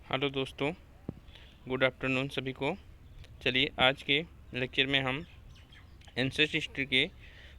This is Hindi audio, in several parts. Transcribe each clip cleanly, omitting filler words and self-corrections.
हेलो दोस्तों, गुड आफ्टरनून सभी को। चलिए आज के लेक्चर में हम एंसेस्ट हिस्ट्री के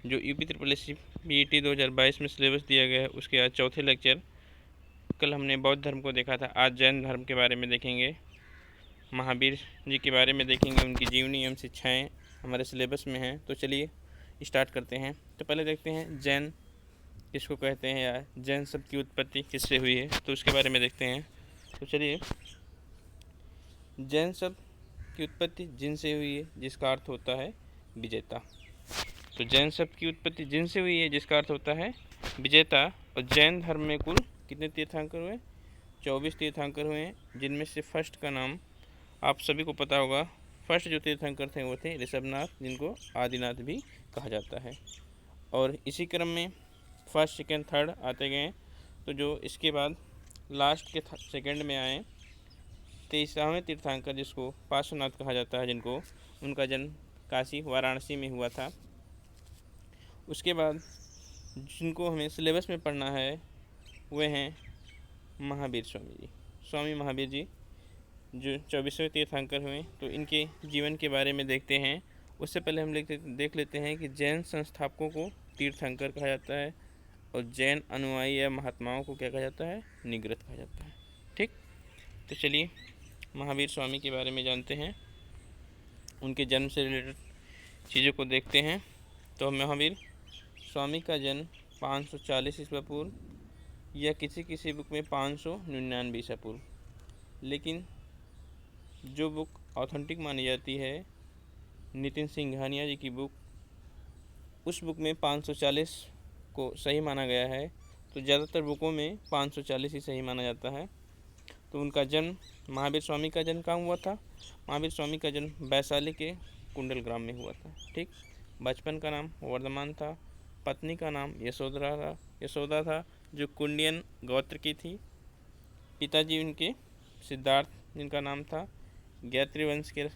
जो UP triple S C PET 2022 में सिलेबस दिया गया है उसके आज चौथे लेक्चर। कल हमने बौद्ध धर्म को देखा था, आज जैन धर्म के बारे में देखेंगे, महावीर जी के बारे में देखेंगे, उनकी जीवनी एवं शिक्षाएँ हमारे सिलेबस में हैं। तो चलिए स्टार्ट करते हैं। तो पहले देखते हैं जैन किसको कहते हैं या जैन शब्द की उत्पत्ति किससे हुई है, तो उसके बारे में देखते हैं। तो चलिए, जैन शब्द की उत्पत्ति जिन से हुई है जिसका अर्थ होता है विजेता। तो जैन शब्द की उत्पत्ति जिन से हुई है जिसका अर्थ होता है विजेता। और जैन धर्म में कुल कितने तीर्थंकर हुए? 24 तीर्थंकर हुए हैं, जिनमें से फर्स्ट का नाम आप सभी को पता होगा। फर्स्ट जो तीर्थंकर थे वो थे ऋषभनाथ, जिनको आदिनाथ भी कहा जाता है। और इसी क्रम में फर्स्ट सेकेंड थर्ड आते गए। तो जो इसके बाद लास्ट के सेकेंड में आए 23वें तीर्थंकर, जिसको पार्श्वनाथ कहा जाता है, जिनको उनका जन्म काशी वाराणसी में हुआ था। उसके बाद जिनको हमें सिलेबस में पढ़ना है वे हैं महावीर स्वामी जी। स्वामी महावीर जी जो 24वें तीर्थंकर हुए, तो इनके जीवन के बारे में देखते हैं। उससे पहले हम देख लेते हैं कि जैन संस्थापकों को तीर्थंकर कहा जाता है और जैन अनुयायी या महात्माओं को क्या कहा जाता है? निगृत कहा जाता है। ठीक, तो चलिए महावीर स्वामी के बारे में जानते हैं, उनके जन्म से रिलेटेड चीज़ों को देखते हैं। तो महावीर स्वामी का जन्म 540 ईस्वी पूर्व या किसी बुक में 599 ईस्वी पूर्व, लेकिन जो बुक ऑथेंटिक मानी जाती है नितिन सिंघानिया जी की बुक, उस बुक में 540 को सही माना गया है। तो ज़्यादातर बुकों में 540 ही सही माना जाता है। तो उनका जन्म, महावीर स्वामी का जन्म कहाँ हुआ था? महावीर स्वामी का जन्म वैशाली के कुंडल ग्राम में हुआ था। ठीक, बचपन का नाम वर्धमान था, पत्नी का नाम यशोदा था जो कुंडियन गोत्र की थी। पिताजी उनके सिद्धार्थ जिनका नाम था गायत्री वंश के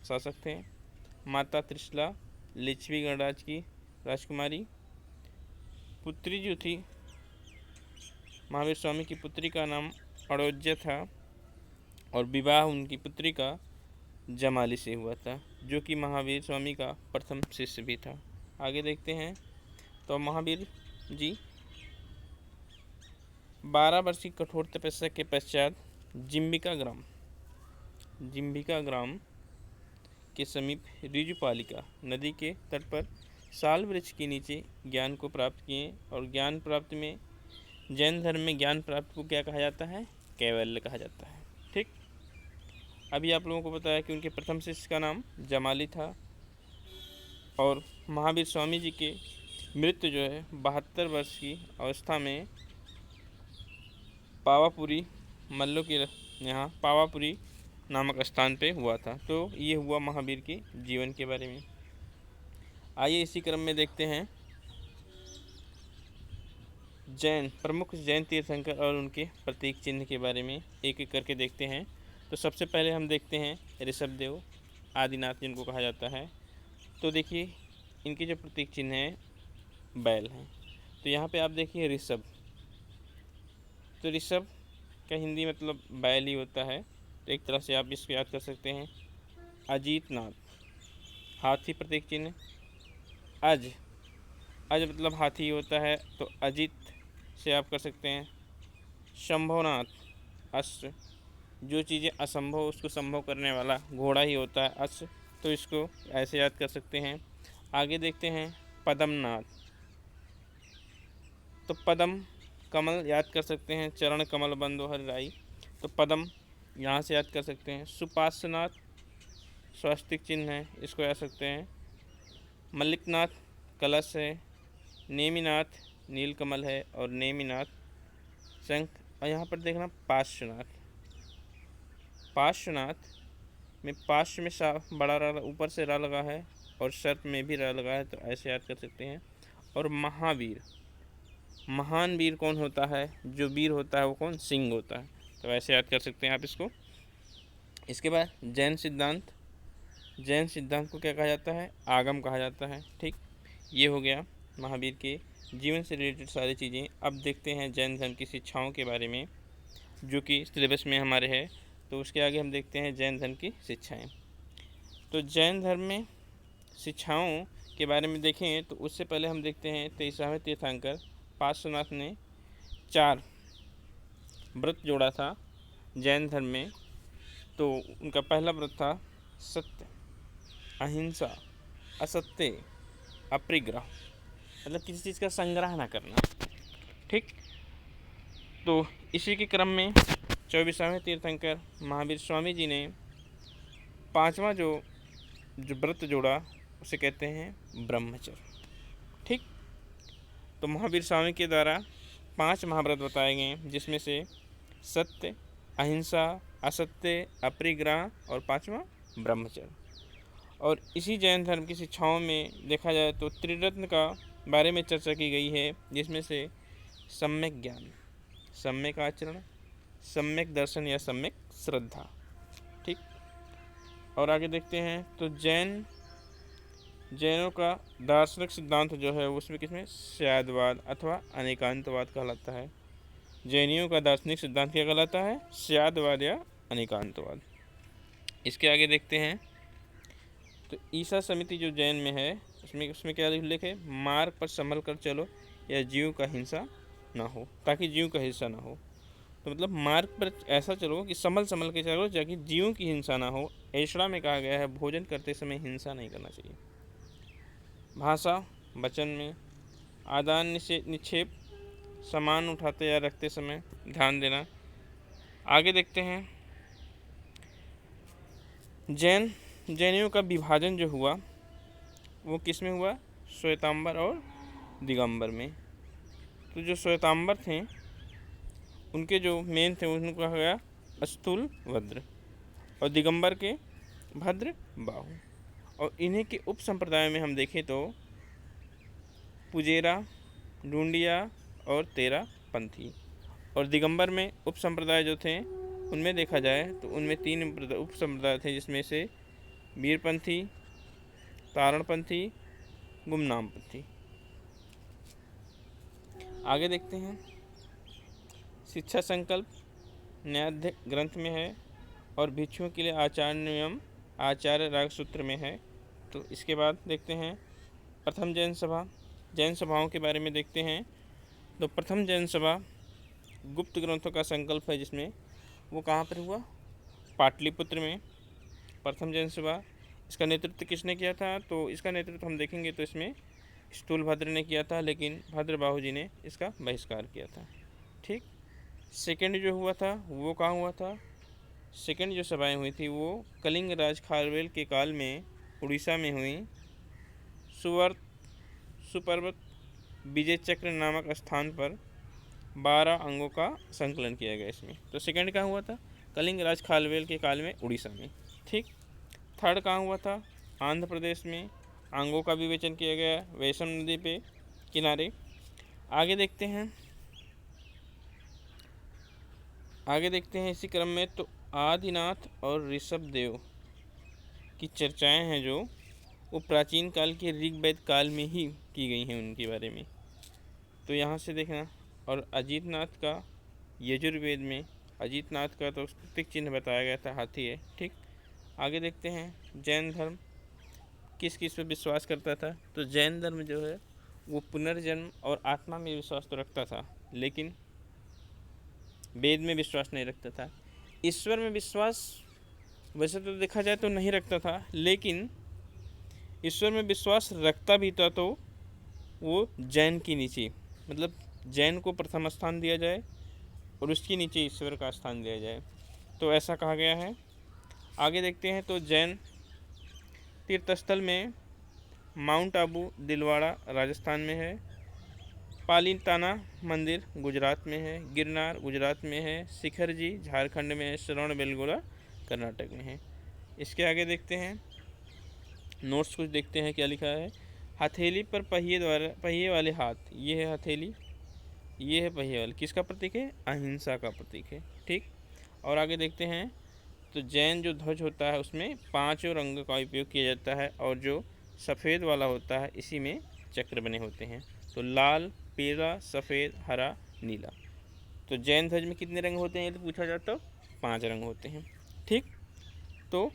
शासक थे। माता त्रिशला लिच्छवी गणराज की राजकुमारी। पुत्री जो थी महावीर स्वामी की पुत्री का नाम अड़ोज्य था और विवाह उनकी पुत्री का जमाली से हुआ था, जो कि महावीर स्वामी का प्रथम शिष्य भी था। आगे देखते हैं। तो महावीर जी 12 वर्ष की कठोर तपस्या के पश्चात जिम्बिका ग्राम के समीप ऋजुपालिका नदी के तट पर साल वृक्ष के नीचे ज्ञान को प्राप्त किए। और ज्ञान प्राप्ति में जैन धर्म में ज्ञान प्राप्त को क्या कहा जाता है? कैवल्य कहा जाता है। ठीक, अभी आप लोगों को बताया कि उनके प्रथम शिष्य का नाम जमाली था। और महावीर स्वामी जी के मृत्यु जो है 72 वर्ष की अवस्था में पावापुरी मल्लों के यहाँ पावापुरी नामक स्थान पे हुआ था। तो ये हुआ महावीर के जीवन के बारे में। आइए इसी क्रम में देखते हैं प्रमुख जैन तीर्थंकर और उनके प्रतीक चिन्ह के बारे में एक एक करके देखते हैं। तो सबसे पहले हम देखते हैं ऋषभदेव आदिनाथ, जिनको कहा जाता है। तो देखिए इनके जो प्रतीक चिन्ह हैं बैल हैं। तो यहाँ पे आप देखिए ऋषभ, तो ऋषभ का हिंदी मतलब बैल ही होता है। तो एक तरह से आप इसको याद कर सकते हैं। अजीतनाथ हाथी प्रतीक चिन्ह। अज मतलब हाथी होता है, तो अजित से आप कर सकते हैं। शंभोनाथ अश्व, जो चीज़ें असंभव उसको संभव करने वाला घोड़ा ही होता है अश्व, तो इसको ऐसे याद कर सकते हैं। आगे देखते हैं पद्मनाथ, तो पद्म कमल याद कर सकते हैं, चरण कमल बंदो हर राई, तो पद्म यहाँ से याद कर सकते हैं। सुपार्श्वनाथ स्वस्तिक चिन्ह है, इसको याद सकते हैं। मल्लिकनाथ कलश है। नेमिनाथ नीलकमल है और नेमिनाथ शंख। और यहाँ पर देखना पार्श्वनाथ में पार्श्व में बड़ा रा ऊपर से रा लगा है और सर्प में भी रा लगा है, तो ऐसे याद कर सकते हैं। और महावीर, महान वीर कौन होता है? जो वीर होता है वो कौन? सिंह होता है, तो ऐसे याद कर सकते हैं आप इसको। इसके बाद जैन सिद्धांत को क्या कहा जाता है? आगम कहा जाता है। ठीक, ये हो गया महावीर के जीवन से रिलेटेड सारी चीज़ें। अब देखते हैं जैन धर्म की शिक्षाओं के बारे में, जो कि सिलेबस में हमारे है। तो उसके आगे हम देखते हैं जैन धर्म की शिक्षाएं। तो जैन धर्म में शिक्षाओं के बारे में देखें तो उससे पहले हम देखते हैं 23वें तीर्थंकर पार्श्वनाथ ने 4 व्रत जोड़ा था जैन धर्म में। तो उनका पहला व्रत था सत्य, अहिंसा, असत्य, अपरिग्रह, मतलब किसी चीज़ का संग्रह ना करना। ठीक, तो इसी के क्रम में 24वें तीर्थंकर महावीर स्वामी जी ने 5वां जो व्रत जोड़ा उसे कहते हैं ब्रह्मचर्य। ठीक, तो महावीर स्वामी के द्वारा 5 महाव्रत बताए गए, जिसमें से सत्य, अहिंसा, असत्य, अपरिग्रह और 5वां ब्रह्मचर्य। और इसी जैन धर्म की शिक्षाओं में देखा जाए तो त्रिरत्न का बारे में चर्चा की गई है, जिसमें से सम्यक ज्ञान, सम्यक आचरण, सम्यक दर्शन या सम्यक श्रद्धा। ठीक, और आगे देखते हैं तो जैनों का दार्शनिक सिद्धांत जो है उसमें किसमें स्यादवाद अथवा अनेकांतवाद कहलाता है। जैनियों का दार्शनिक सिद्धांत क्या कहलाता है? स्यादवाद या अनेकांतवाद। इसके आगे देखते हैं तो ईसा समिति जो जैन में है उसमें क्या उल्लेख है? मार्ग पर संभल कर चलो या जीव का हिंसा ना हो, ताकि जीव का हिंसा ना हो। तो मतलब मार्ग पर ऐसा चलो कि संभल के चलो ताकि जीवों की हिंसा ना हो। ऐशड़ा में कहा गया है भोजन करते समय हिंसा नहीं करना चाहिए। भाषा वचन में आदान निक्षेप, सामान उठाते या रखते समय ध्यान देना। आगे देखते हैं जैनियों का विभाजन जो हुआ वो किस में हुआ? श्वेतांबर और दिगंबर में। तो जो श्वेतांबर थे उनके जो मेन थे उनको कहा गया स्थूल भद्र, और दिगंबर के भद्र बाहु। और इन्हीं के उप संप्रदाय में हम देखें तो पुजेरा, ढूंढिया और तेरा पंथी। और दिगंबर में उप संप्रदाय जो थे उनमें देखा जाए तो उनमें 3 उप संप्रदाय थे, जिसमें से वीरपंथी, तारणपंथी, गुमनामपंथी। आगे देखते हैं शिक्षा संकल्प न्यायाध्य ग्रंथ में है और भिक्षुओं के लिए आचार नियम आचार्य राग सूत्र में है। तो इसके बाद देखते हैं प्रथम जैन सभा। जैन सभाओं के बारे में देखते हैं तो प्रथम जैन सभा गुप्त ग्रंथों का संकल्प है, जिसमें वो कहाँ पर हुआ? पाटलिपुत्र में प्रथम जैन सभा। इसका नेतृत्व किसने किया था? तो इसका नेतृत्व हम देखेंगे तो इसमें स्थूलभद्र ने किया था, लेकिन भद्रबाहु जी ने इसका बहिष्कार किया था। ठीक, सेकेंड जो हुआ था वो कहाँ हुआ था? सेकेंड जो सभाएं हुई थी वो कलिंग राज खारवेल के काल में उड़ीसा में हुई। सुपर्वत विजय चक्र नामक स्थान पर 12 अंगों का संकलन किया गया इसमें। तो सेकेंड कहाँ हुआ था? कलिंग राज खारवेल के काल में उड़ीसा में। ठीक, थर्ड कहाँ हुआ था? आंध्र प्रदेश में अंगों का विवेचन किया गया वैष्णव नदी पे किनारे। आगे देखते हैं इसी क्रम में तो आदिनाथ और ऋषभदेव की चर्चाएं हैं जो वो प्राचीन काल के ऋग्वेद काल में ही की गई हैं उनके बारे में। तो यहाँ से देखना। और अजीतनाथ का यजुर्वेद में अजीतनाथ का तो प्रतीक चिन्ह बताया गया था, हाथी है। ठीक, आगे देखते हैं जैन धर्म किस किस पे विश्वास करता था। तो जैन धर्म जो है वो पुनर्जन्म और आत्मा में विश्वास तो रखता था, लेकिन वेद में विश्वास नहीं रखता था। ईश्वर में विश्वास वैसे तो देखा जाए तो नहीं रखता था, लेकिन ईश्वर में विश्वास रखता भी था तो वो जैन की नीचे, मतलब जैन को प्रथम स्थान दिया जाए और उसके नीचे ईश्वर का स्थान दिया जाए, तो ऐसा कहा गया है। आगे देखते हैं तो जैन तीर्थस्थल में माउंट आबू दिलवाड़ा राजस्थान में है, पालीताना मंदिर गुजरात में है, गिरनार गुजरात में है, शिखर जी झारखंड में है, श्रवण बेलगोला कर्नाटक में है। इसके आगे देखते हैं नोट्स कुछ देखते हैं क्या लिखा है। हथेली पर पहिए वाले हाथ, ये है हथेली, ये है पहिए वाले, किसका प्रतीक है? अहिंसा का प्रतीक है। ठीक, और आगे देखते हैं तो जैन जो ध्वज होता है उसमें 5 रंग का उपयोग किया जाता है, और जो सफ़ेद वाला होता है इसी में चक्र बने होते हैं। तो लाल, पीला, सफ़ेद, हरा, नीला। तो जैन ध्वज में कितने रंग होते हैं ये तो पूछा जाता है? 5 रंग होते हैं। ठीक, तो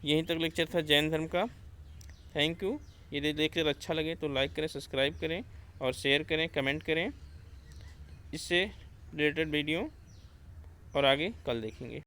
यहीं तक लेक्चर था जैन धर्म का। Thank you. यदि लेक्चर अच्छा लगे तो लाइक करें, सब्सक्राइब करें और शेयर करें, कमेंट करें। इससे रिलेटेड वीडियो और आगे कल देखेंगे।